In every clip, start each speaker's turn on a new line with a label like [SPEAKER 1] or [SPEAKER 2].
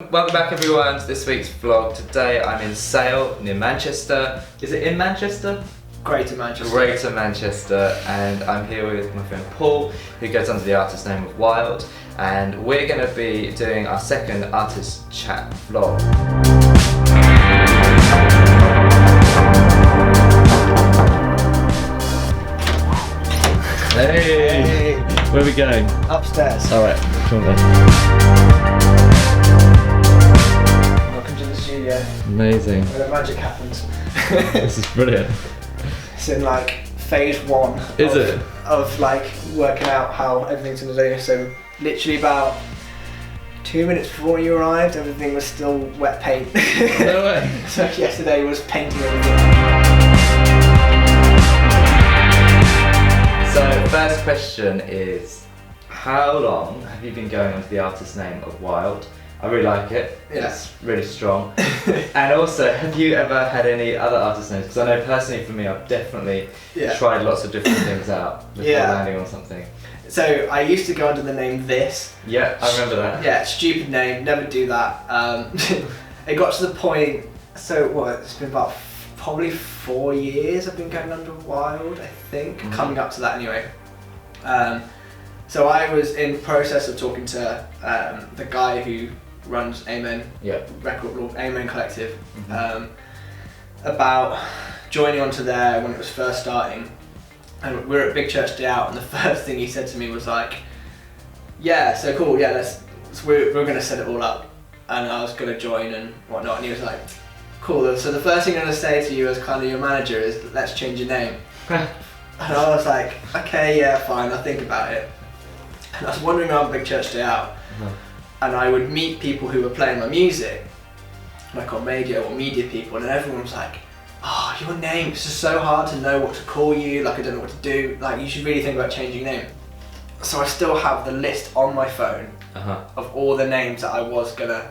[SPEAKER 1] Welcome back everyone to this week's vlog. Today I'm in Sale near Manchester. Is it in Manchester?
[SPEAKER 2] Greater Manchester.
[SPEAKER 1] Greater Manchester, and I'm here with my friend Paul, who goes under the artist name of WYLD, and we're going to be doing our second artist chat vlog. Hey! Where are we going?
[SPEAKER 2] Upstairs.
[SPEAKER 1] Alright, come on then.
[SPEAKER 2] Welcome to the studio.
[SPEAKER 1] Amazing.
[SPEAKER 2] Where the magic happens.
[SPEAKER 1] This is brilliant.
[SPEAKER 2] It's in like phase one.
[SPEAKER 1] Is it?
[SPEAKER 2] Of like working out how everything's gonna do. So literally about 2 minutes before you arrived, everything was still wet paint.
[SPEAKER 1] No way.
[SPEAKER 2] So yesterday was painting everything.
[SPEAKER 1] So first question is, how long have you been going under the artist name of WYLD? I really like it.
[SPEAKER 2] Yeah.
[SPEAKER 1] It's really strong. And also, have you ever had any other artist names? Because I know personally for me, I've definitely tried lots of different things out before landing on something.
[SPEAKER 2] So I used to go under the name This.
[SPEAKER 1] Yeah, I remember that.
[SPEAKER 2] Yeah, stupid name, never do that. It got to the point, so what, it's been about probably 4 years I've been going under WYLD, I think, coming up to that anyway. So I was in the process of talking to the guy who runs Amen record label, Amen Collective, about joining onto there when it was first starting. And we were at Big Church Day Out, and the first thing he said to me was like, yeah, so cool, yeah, we're going to set it all up, and I was going to join and whatnot. And he was like, cool, so the first thing I'm going to say to you as kind of your manager is, let's change your name. And I was like, okay, yeah, fine, I'll think about it. And I was wandering around Big Church Day Out, and I would meet people who were playing my music, like on radio or media people, and everyone was like, oh, your name, it's just so hard to know what to call you, like I don't know what to do, like you should really think about changing your name. So I still have the list on my phone of all the names that I was gonna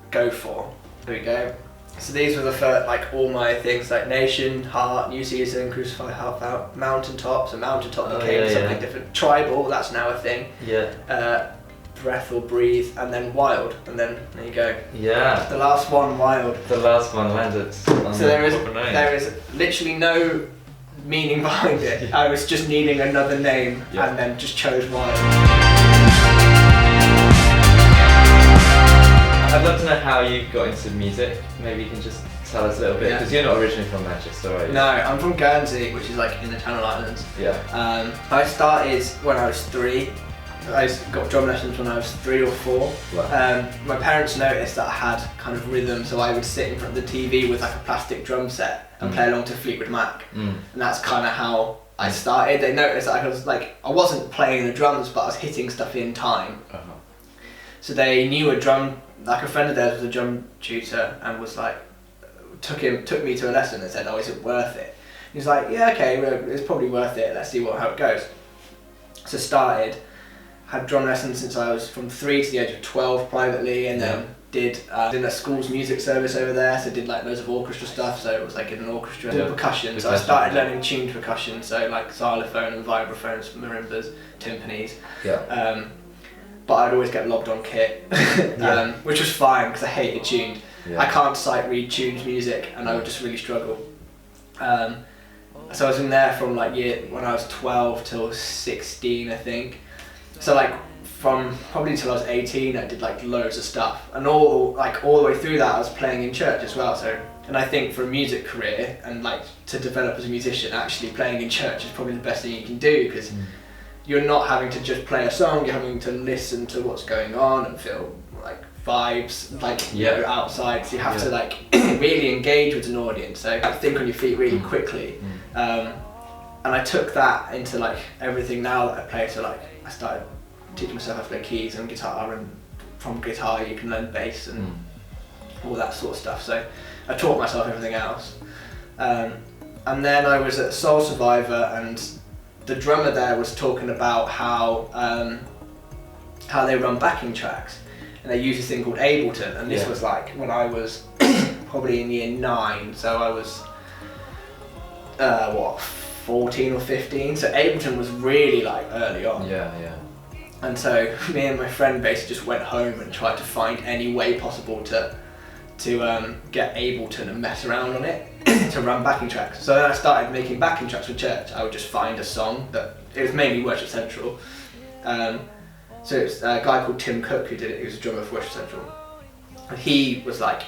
[SPEAKER 2] go for. There we go. So these were the first, like all my things, like Nation, Heart, New Season, Crucify, Half Out, Mountaintop, so Mountaintop became something different. Tribal, that's now a thing. Yeah. Breath or Breathe, and then WYLD, and then there you go. Yeah. The last one, WYLD.
[SPEAKER 1] The last one landed. So
[SPEAKER 2] there is literally no meaning behind it. I was just needing another name, and then just chose WYLD.
[SPEAKER 1] I'd love to know how you got into music. Maybe you can just tell us a little bit, because you're not originally from Manchester, are you?
[SPEAKER 2] No, I'm from Guernsey, which is like in the Channel Islands.
[SPEAKER 1] Yeah.
[SPEAKER 2] I started when I was 3. I got drum lessons when I was 3 or 4. Wow. My parents noticed that I had kind of rhythm, so I would sit in front of the TV with like a plastic drum set and play along to Fleetwood Mac. And that's kind of how I started. They noticed that I wasn't playing the drums, but I was hitting stuff in time. So they knew a friend of theirs was a drum tutor, and was like, took me to a lesson and said, oh, is it worth it? He was like, yeah, okay, well, it's probably worth it, let's see how it goes. So had drum lessons since I was from 3 to the age of 12 privately, and then did a school's music service over there, so did like loads of orchestra stuff, so it was like in an orchestra. Percussion, so I started learning tuned percussion, so like xylophone and vibraphones, marimbas, timpanis. But I'd always get lobbed on kit, which was fine because I hated tuned. I can't sight read tuned music, and I would just really struggle. So I was in there from like when I was 12 till 16, I think. So like from probably until I was 18, I did like loads of stuff, and all the way through that I was playing in church as well. So, and I think for a music career and like to develop as a musician, actually playing in church is probably the best thing you can do, because you're not having to just play a song, you're having to listen to what's going on and feel like vibes, like you're outside, so you have to like really engage with an audience, so think on your feet really quickly. And I took that into like everything now that I play, so like I started teaching myself how to play keys and guitar, and from guitar you can learn bass and all that sort of stuff, so I taught myself everything else. And then I was at Soul Survivor, and the drummer there was talking about how they run backing tracks, and they use this thing called Ableton, and this was like when I was probably in year 9, so I was 14 or 15, so Ableton was really like early on. And so me and my friend basically just went home and tried to find any way possible to get Ableton and mess around on it to run backing tracks. So then I started making backing tracks for church. I would just find a song it was mainly Worship Central. So it's a guy called Tim Cook who did it. He was a drummer for Worship Central. And he was like,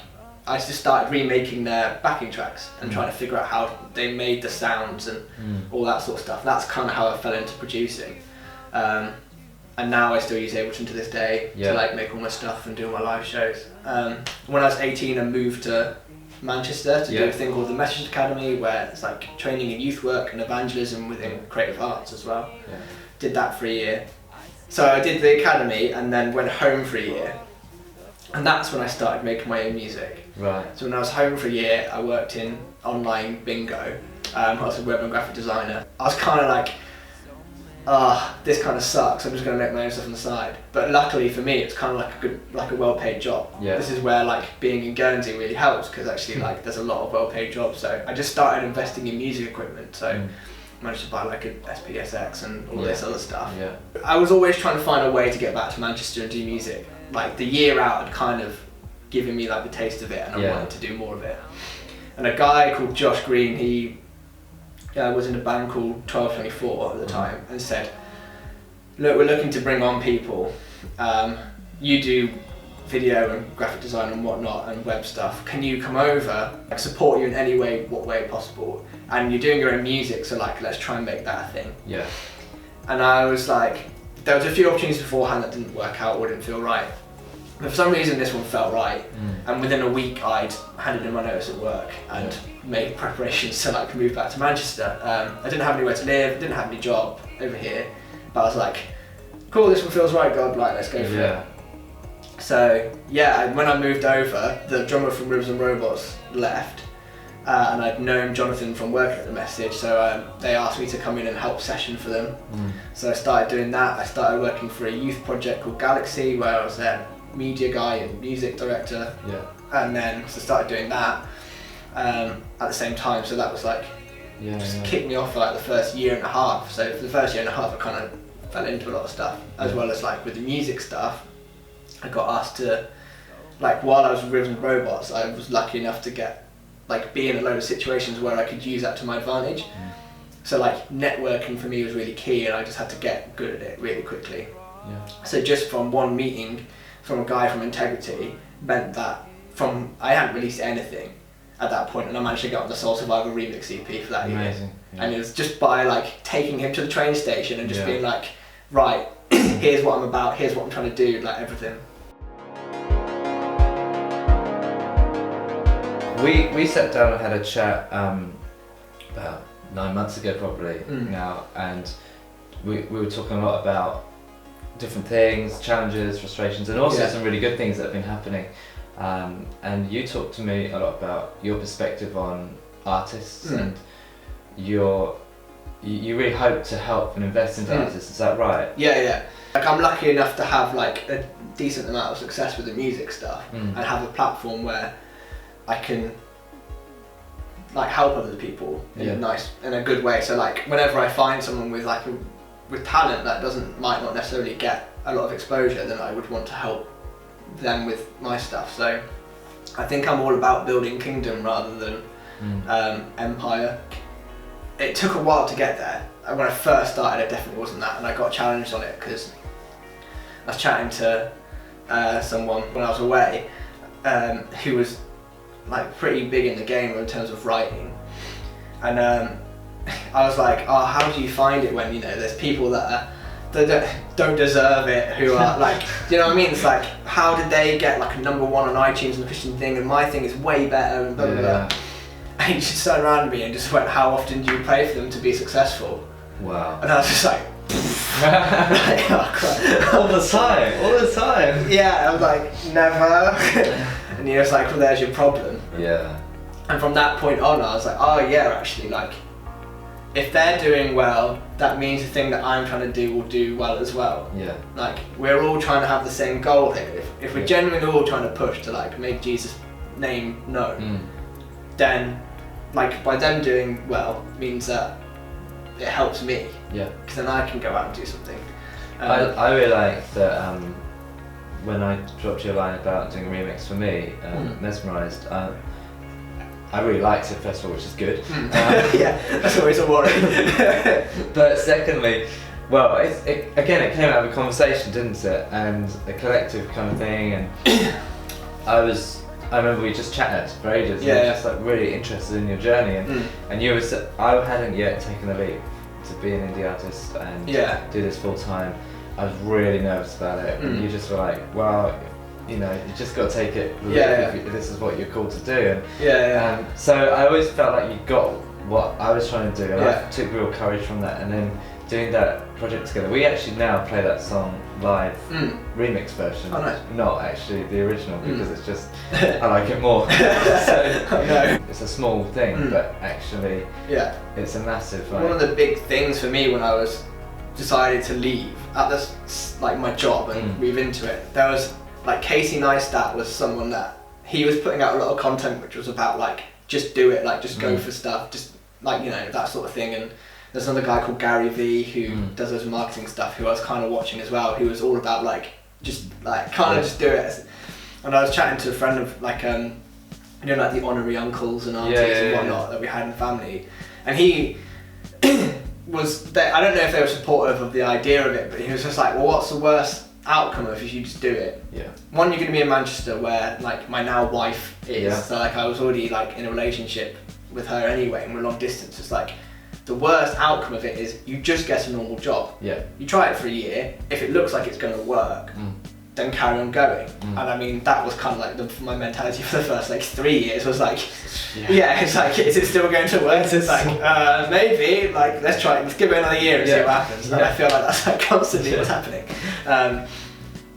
[SPEAKER 2] I just started remaking their backing tracks and trying to figure out how they made the sounds and all that sort of stuff. That's kind of how I fell into producing. And now I still use Ableton to this day to like make all my stuff and do all my live shows. When I was 18, I moved to Manchester to do a thing called the Message Academy, where it's like training in youth work and evangelism within creative arts as well. Did that for a year. So I did the academy and then went home for a year. And that's when I started making my own music.
[SPEAKER 1] Right.
[SPEAKER 2] So when I was home for a year, I worked in online bingo. I was a web and graphic designer. I was kind of like, this kind of sucks. I'm just going to make my own stuff on the side. But luckily for me, it's kind of like a well-paid job. Yeah. This is where like being in Guernsey really helps, because actually like there's a lot of well-paid jobs. So I just started investing in music equipment. So managed to buy like an SPSX and all this other stuff. Yeah. I was always trying to find a way to get back to Manchester and do music. Like the year out had kind of given me like the taste of it, and I wanted to do more of it. And a guy called Josh Green, he was in a band called 1224 at the time, and said, look, we're looking to bring on people. You do video and graphic design and whatnot and web stuff. Can you come over, support you in any way, what way possible? And you're doing your own music, so like let's try and make that a thing. Yeah. And I was like, there was a few opportunities beforehand that didn't work out or didn't feel right. But for some reason this one felt right. And within a week I'd handed in my notice at work and made preparations to like move back to Manchester. I didn't have anywhere to live, I didn't have any job over here, but I was like, cool, this one feels right, God, like let's go for it. So yeah, when I moved over, the drummer from Rivers and Robots left, and I'd known Jonathan from working at the Message, so they asked me to come in and help session for them. So I started doing that. I started working for a youth project called Galaxy, where I was their media guy and music director. And then so I started doing that at the same time. So that was like kicked me off for like the first year and a half. So for the first year and a half, I kind of fell into a lot of stuff, as well as like with the music stuff. I got asked to, like while I was with Rivers and Robots, I was lucky enough to be in a load of situations where I could use that to my advantage. So like networking for me was really key, and I just had to get good at it really quickly. So just from one meeting from a guy from Integrity meant that I hadn't released anything at that point, and I managed to get on the Soul Survivor remix EP for that year. And it was just by like taking him to the train station and just being like, right, here's what I'm about, here's what I'm trying to do, like everything.
[SPEAKER 1] We sat down and had a chat about 9 months ago probably now, and we were talking a lot about different things, challenges, frustrations, and also some really good things that have been happening. And you talked to me a lot about your perspective on artists, and you really hope to help and invest into artists, is that right?
[SPEAKER 2] Yeah. Like I'm lucky enough to have like a decent amount of success with the music stuff and have a platform where I can like help other people in a good way. So like whenever I find someone with like with talent that might not necessarily get a lot of exposure, then I would want to help them with my stuff. So I think I'm all about building kingdom rather than empire. It took a while to get there. When I first started, it definitely wasn't that, and I got challenged on it because I was chatting to someone when I was away who was like pretty big in the game in terms of writing, and I was like, oh, how do you find it when there's people that don't deserve it, who are like, you know what I mean? It's like, how did they get like a #1 on iTunes and the Christian thing, and my thing is way better and blah blah blah. And he just turned around to me and just went, how often do you pray for them to be successful?
[SPEAKER 1] Wow.
[SPEAKER 2] And I was just like,
[SPEAKER 1] all the time.
[SPEAKER 2] Yeah, I was like, never. And he was like, well, there's your problem.
[SPEAKER 1] Yeah.
[SPEAKER 2] And from that point on, I was like, oh yeah, actually, like, if they're doing well, that means the thing that I'm trying to do will do well as well. Yeah. Like, we're all trying to have the same goal here. If we're genuinely all trying to push to like make Jesus' name known, then like by them doing well means that it helps me. Yeah. Because then I can go out and do something.
[SPEAKER 1] I really like that when I dropped you a line about doing a remix for me, Mesmerised, I really liked it first of all, which is good.
[SPEAKER 2] Yeah, that's always a worry.
[SPEAKER 1] But secondly, well, it came out of a conversation, didn't it? And a collective kind of thing, and I remember we just chatted for ages, and I was just like really interested in your journey, and you were, I hadn't yet taken the leap to be an indie artist and do this full time. I was really nervous about it, and you just were like, well, you know, you just got to take it if this is what you're called to do. And so I always felt like you got what I was trying to do, and I took real courage from that, and then doing that project together. We actually now play that song live, remix version, not actually the original, because it's just, I like it more. So it's a small thing, but actually it's a massive, like,
[SPEAKER 2] one of the big things for me when I was decided to leave at this, like, my job and move into it, there was like Casey Neistat was someone that he was putting out a lot of content which was about like just do it, like just go for stuff, just like, you know, that sort of thing. And there's another guy called Gary V who does those marketing stuff, who I was kind of watching as well, who was all about like just like kind of just do it. And I was chatting to a friend of like you know, like the honorary uncles and aunties and whatnot that we had in the family, and he was there. I don't know if they were supportive of the idea of it, but he was just like, well, what's the worst outcome of if you just do it? One, you're going to be in Manchester where like my now wife is, so like I was already like in a relationship with her anyway, and we're long distance. It's like the worst outcome of it is you just get a normal job. You try it for a year. If it looks like it's going to work, then carry on going. And I mean, that was kind of like my mentality for the first like 3 years was like, it's like, is it still going to work? It's like, maybe, like, let's try it, let's give it another year and see what happens. And I feel like that's like constantly what's happening.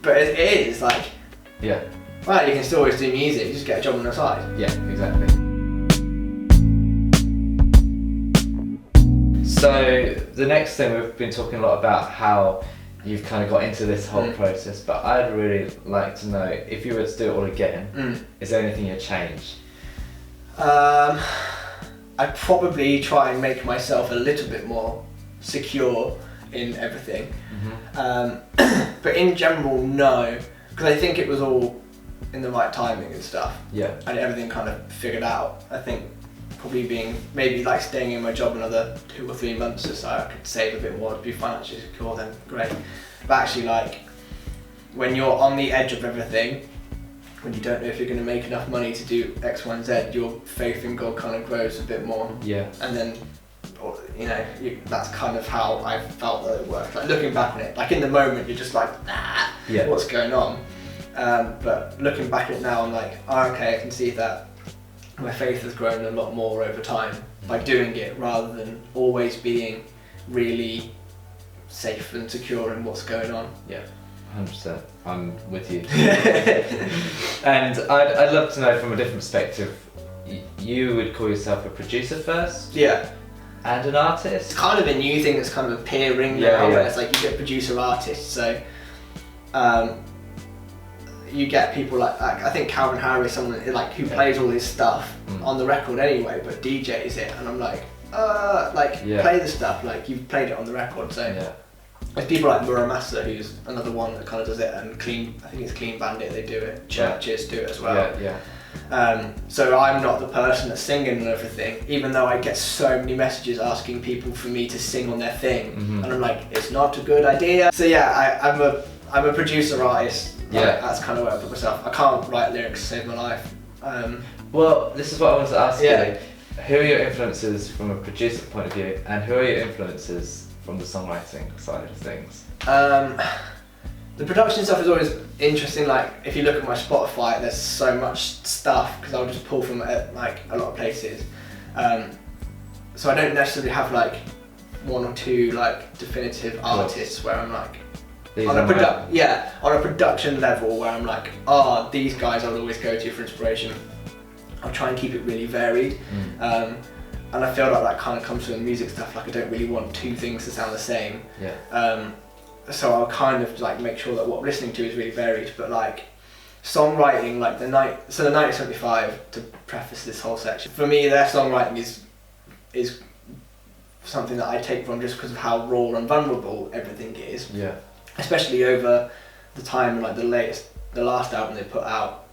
[SPEAKER 2] But it is like, well, you can still always do music, you just get a job on the side.
[SPEAKER 1] Yeah, exactly. So the next thing, we've been talking a lot about how you've kind of got into this whole process, but I'd really like to know, if you were to do it all again, is there anything you'd change?
[SPEAKER 2] I'd probably try and make myself a little bit more secure in everything. But in general, no, because I think it was all in the right timing and stuff. And everything kind of figured out. I think probably being, maybe like staying in my job another 2 or 3 months or so, I could save a bit more to be financially secure, then great. But actually, like, when you're on the edge of everything, when you don't know if you're going to make enough money to do X, Y, and Z, your faith in God kind of grows a bit more. And then, you know, that's kind of how I felt that it worked. Like, looking back on it, like in the moment, you're just like, what's going on? But looking back at it now, I'm like, okay, I can see that my faith has grown a lot more over time by doing it, rather than always being really safe and secure in what's going on.
[SPEAKER 1] 100%. I'm with you. And I'd love to know from a different perspective, you would call yourself a producer first? And an artist?
[SPEAKER 2] It's kind of a new thing that's kind of appearing now, where it's like you get producer artists, so you get people like I think Calvin Harris, someone like who plays all this stuff on the record anyway, but DJs it, and I'm like, play the stuff, like you've played it on the record. So there's people like Muramasa, who's another one that kind of does it, and I think it's Clean Bandit, they do it, Churches do it as well. So I'm not the person that's singing and everything, even though I get so many messages asking people for me to sing on their thing, and I'm like, it's not a good idea. So I'm a producer artist. That's kind of where I put myself. I can't write lyrics to save my life.
[SPEAKER 1] Well, this is what I wanted to ask you. Who are your influences from a producer point of view, and who are your influences from the songwriting side of things?
[SPEAKER 2] The production stuff is always interesting. Like, if you look at my Spotify, there's so much stuff, because I'll just pull from like a lot of places. So I don't necessarily have like 1 or 2 like definitive artists where I'm like, on a production level where I'm like, these guys I'll always go to for inspiration. I'll try and keep it really varied. And I feel like that kind of comes from the music stuff, like I don't really want 2 things to sound the same. So I'll kind of like make sure that what I'm listening to is really varied, but like songwriting, like the 1975, to preface this whole section, for me their songwriting is something that I take from just because of how raw and vulnerable everything is. especially over the time, like the last album they put out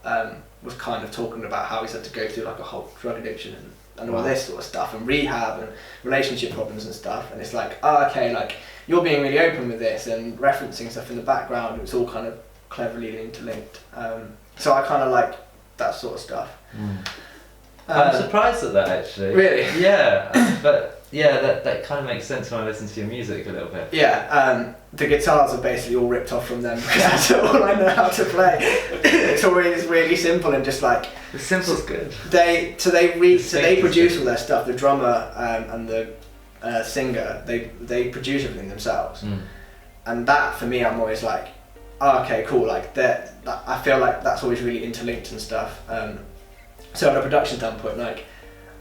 [SPEAKER 2] was kind of talking about how he's had to go through like a whole drug addiction and all this sort of stuff, and rehab and relationship problems and stuff. And it's like, oh, okay, like you're being really open with this and referencing stuff in the background. It's all kind of cleverly interlinked. So I kind of like that sort of stuff.
[SPEAKER 1] I'm surprised at that, actually.
[SPEAKER 2] Really?
[SPEAKER 1] Yeah, but yeah, that kind of makes sense when I listen to your music a little bit.
[SPEAKER 2] Yeah, the guitars are basically all ripped off from them because that's all I know how to play. It's always really simple and just like...
[SPEAKER 1] The simple's good.
[SPEAKER 2] They produce all their stuff. The drummer and the singer, they produce everything themselves. And that, for me, I'm always like, oh, okay, cool. Like that, I feel like that's always really interlinked and stuff. So on a production standpoint, like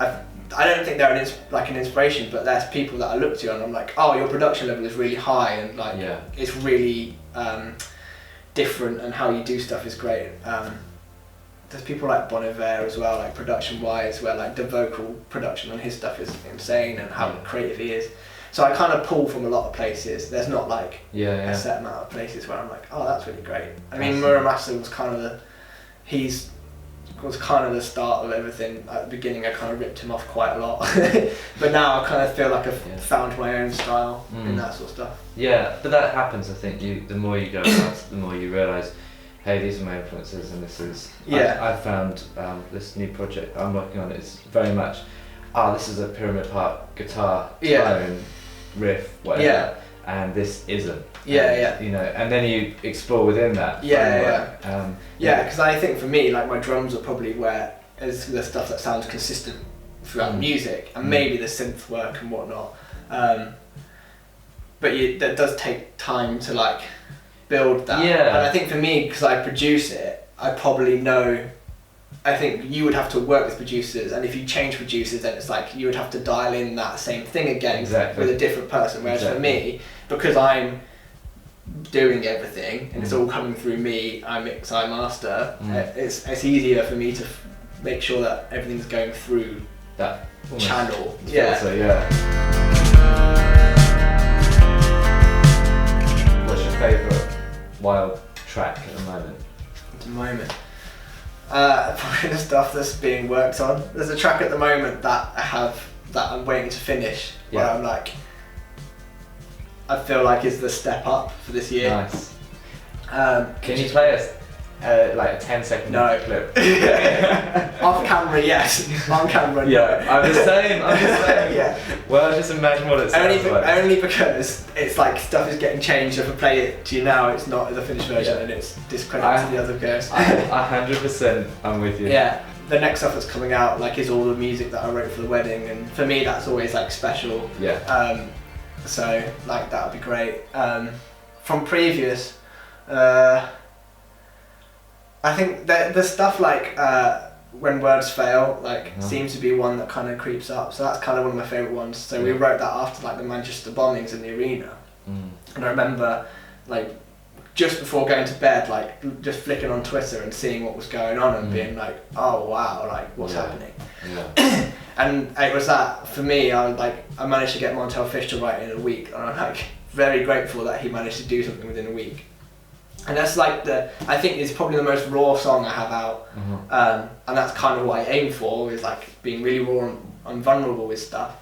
[SPEAKER 2] I don't think they're an inspiration, but there's people that I look to and I'm like, oh, your production level is really high and like it's really different, and how you do stuff is great. There's people like Bon Iver as well, like production wise, where like the vocal production on his stuff is insane and how creative he is. So I kind of pull from a lot of places. There's not like a set amount of places where I'm like, oh, that's really great. I mean, Muramasa was kind of the start of everything. At the beginning I kind of ripped him off quite a lot, but now I kind of feel like I've found my own style in that sort of stuff.
[SPEAKER 1] Yeah, but that happens, I think. The more you go out, the more you realise, hey, these are my influences and this is... I found this new project I'm working on, it's very much, this is a Pyramid Park guitar tone, riff, whatever, and this isn't. You know, and then you explore within that. Because I think for me, like my drums are probably where is the stuff that sounds consistent throughout the music, and maybe the synth work and whatnot. But that does take time to like build that. And I think for me, because I produce it, I probably know. I think you would have to work with producers, and if you change producers, then it's like you would have to dial in that same thing again with a different person. Whereas for me, because I'm doing everything and it's all coming through me, I mix, I master, it's easier for me to make sure that everything's going through that channel. What's your favourite WYLD track at the moment?
[SPEAKER 2] Probably the stuff that's being worked on. There's a track at the moment that I'm waiting to finish, where I'm like, I feel like is the step up for this year.
[SPEAKER 1] Nice. Can you play us like a 10-second clip?
[SPEAKER 2] Off camera, yes. On camera, no.
[SPEAKER 1] I'm the same. Well, just imagine what it sounds like.
[SPEAKER 2] Only because it's like stuff is getting changed. If I play it to you now, it's not the finished version and it's discredited to the other guys.
[SPEAKER 1] 100%, I'm with you.
[SPEAKER 2] Yeah. The next stuff that's coming out like is all the music that I wrote for the wedding, and for me that's always like special. So like that would be great. From previous, I think the stuff like When Words Fail seems to be one that kind of creeps up. So that's kind of one of my favourite ones. So we wrote that after like the Manchester bombings in the arena, and I remember like just before going to bed, like just flicking on Twitter and seeing what was going on and being like, oh wow, like what's happening. And it was that for me. I managed to get Montel Fish to write in a week, and I'm like very grateful that he managed to do something within a week. And that's like I think it's probably the most raw song I have out, and that's kind of what I aim for, is like being really raw and vulnerable with stuff.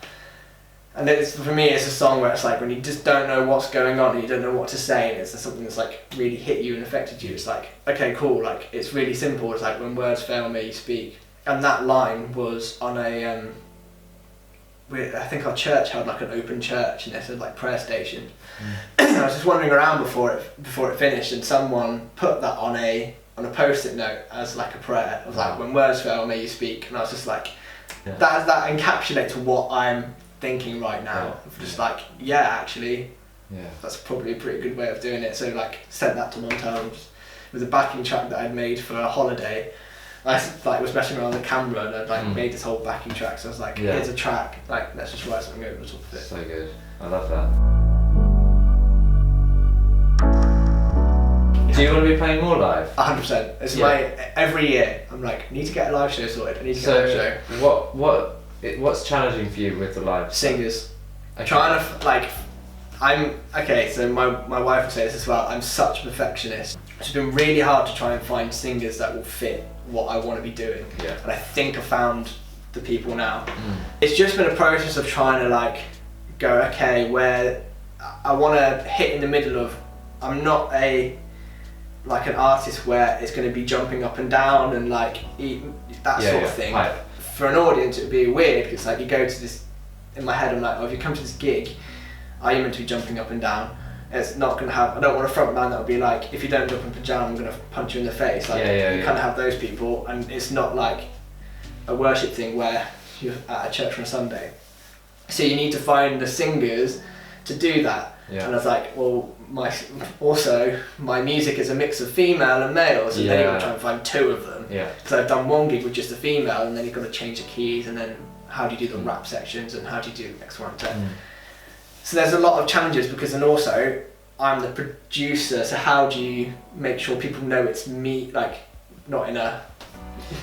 [SPEAKER 2] And for me, it's a song where it's like when you just don't know what's going on and you don't know what to say, and it's something that's like really hit you and affected you. It's like, okay, cool, like it's really simple. It's like, when words fail, may you speak. And that line was on a, I think our church held like an open church, and they said like prayer station. And I was just wandering around before it finished, and someone put that on a post-it note as like a prayer. It was like, when words fail, may you speak. And I was just like, that encapsulates what I'm thinking right now. Just like, actually, that's probably a pretty good way of doing it. So like, sent that to Montel with a backing track that I'd made for a holiday. I was messing around with the camera, and I'd made this whole backing track. So I was like, here's a track, like let's just write something over the top of it.
[SPEAKER 1] So good. I love that. Do you want to be playing more live?
[SPEAKER 2] 100%. It's every year I'm like, need to get a live show sorted. I need to get a live show.
[SPEAKER 1] What's challenging for you with the live?
[SPEAKER 2] Singers. Okay. Trying to So my wife will say this as well. I'm such a perfectionist. It's been really hard to try and find singers that will fit what I want to be doing.
[SPEAKER 1] Yeah.
[SPEAKER 2] And I think I found the people now. It's just been a process of trying to like go, okay, where I want to hit in the middle of. I'm not an artist where it's going to be jumping up and down and like that sort of thing.
[SPEAKER 1] Hype.
[SPEAKER 2] For an audience, it would be weird because like you go to this. In my head, I'm like, oh, if you come to this gig, are you meant to be jumping up and down? It's not going to have. I don't want a front man that would be like, if you don't jump up and down, I'm going to punch you in the face. Like you kind of have those people, and it's not like a worship thing where you're at a church on a Sunday. So you need to find the singers to do that. Yeah. And I was like, well, my music is a mix of female and males, and then you've got to try and find two of them. Yeah. Because I've done one gig with just a female, and then you've got to change the keys, and then how do you do the rap sections, and how do you do X, Y, and Z. So there's a lot of challenges because, and also I'm the producer. So how do you make sure people know it's me? Like not in a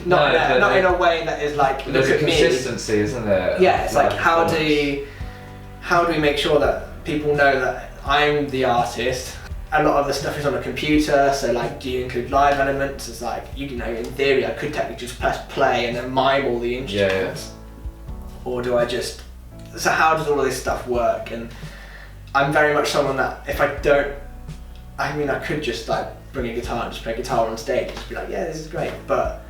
[SPEAKER 2] way that is like look at me.
[SPEAKER 1] There's a consistency, isn't there?
[SPEAKER 2] Yeah, it's like how do we make sure that people know that I'm the artist? A lot of the stuff is on a computer, so like do you include live elements? It's like, you know, in theory I could technically just press play and then mime all the instruments. Or do I just, so how does all of this stuff work? And I'm very much someone that if I don't, I mean I could just like bring a guitar and just play guitar on stage and just be like, yeah, this is great, but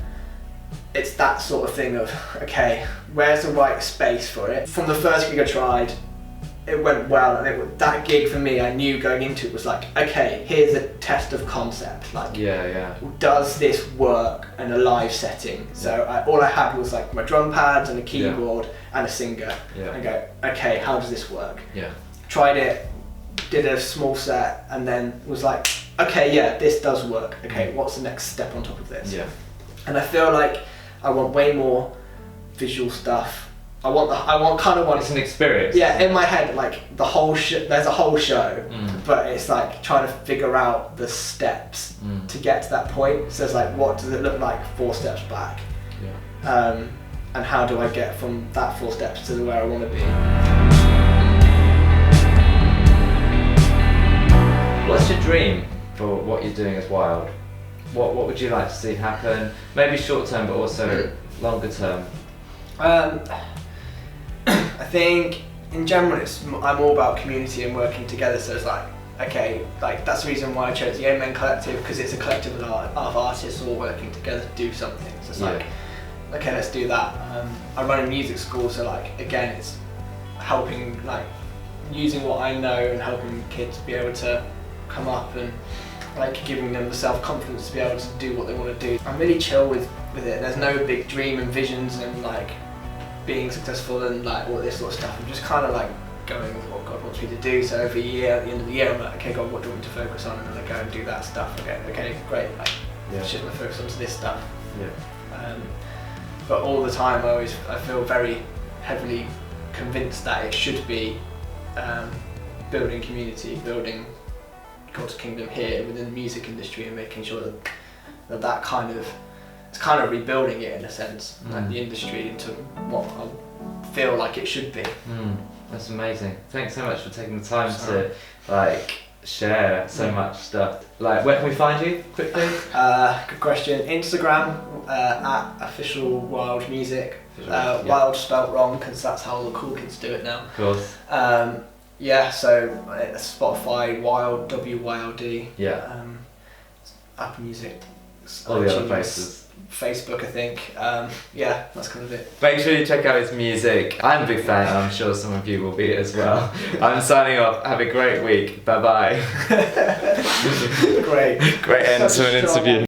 [SPEAKER 2] it's that sort of thing of, okay, where's the right space for it? From the first gig I tried, it went well, and that gig for me, I knew going into it was like, okay, here's a test of concept. Like, does this work in a live setting? So all I had was like my drum pads and a keyboard and a singer. And go, okay, how does this work? Tried it, did a small set, and then was like, okay, yeah, this does work. Okay, what's the next step on top of this? And I feel like I want way more visual stuff. I want.
[SPEAKER 1] It's an experience.
[SPEAKER 2] Yeah, in my head, like the whole there's a whole show, but it's like trying to figure out the steps to get to that point. So it's like, what does it look like 4 steps back? And how do I get from that 4 steps to where I want to be?
[SPEAKER 1] What's your dream for what you're doing as WYLD? What would you like to see happen? Maybe short term, but also longer term.
[SPEAKER 2] I think in general I'm all about community and working together, so it's like, okay, like that's the reason why I chose the Men Collective, because it's a collective of artists all working together to do something. So it's like, okay, let's do that. I run a music school, so like again it's helping, like using what I know and helping kids be able to come up and like giving them the self-confidence to be able to do what they want to do. I'm really chill with it. There's no big dream and visions and like being successful and like all this sort of stuff. I'm just kind of like going with what God wants me to do. So every year, at the end of the year, I'm like, okay, God, what do you want me to focus on? And then I go and do that stuff. Okay, great. Like, shift my focus onto this stuff. But all the time, I feel very heavily convinced that it should be building community, building God's kingdom here within the music industry, and making sure that kind of, it's kind of rebuilding it in a sense, like the industry into what I feel like it should be.
[SPEAKER 1] That's amazing. Thanks so much for taking the time to like share so much stuff. Like, where can we find you quickly?
[SPEAKER 2] Good question. Instagram at official WYLD music. WYLD spelt wrong because that's how all the cool kids do it now.
[SPEAKER 1] Of course.
[SPEAKER 2] So Spotify, WYLD, WYLD. Apple Music.
[SPEAKER 1] All the other places.
[SPEAKER 2] Facebook, I think. That's kind of it.
[SPEAKER 1] Make sure you check out his music. I'm a big fan, and I'm sure some of you will be as well. I'm signing off. Have a great week. Bye bye.
[SPEAKER 2] Great
[SPEAKER 1] end to an interview.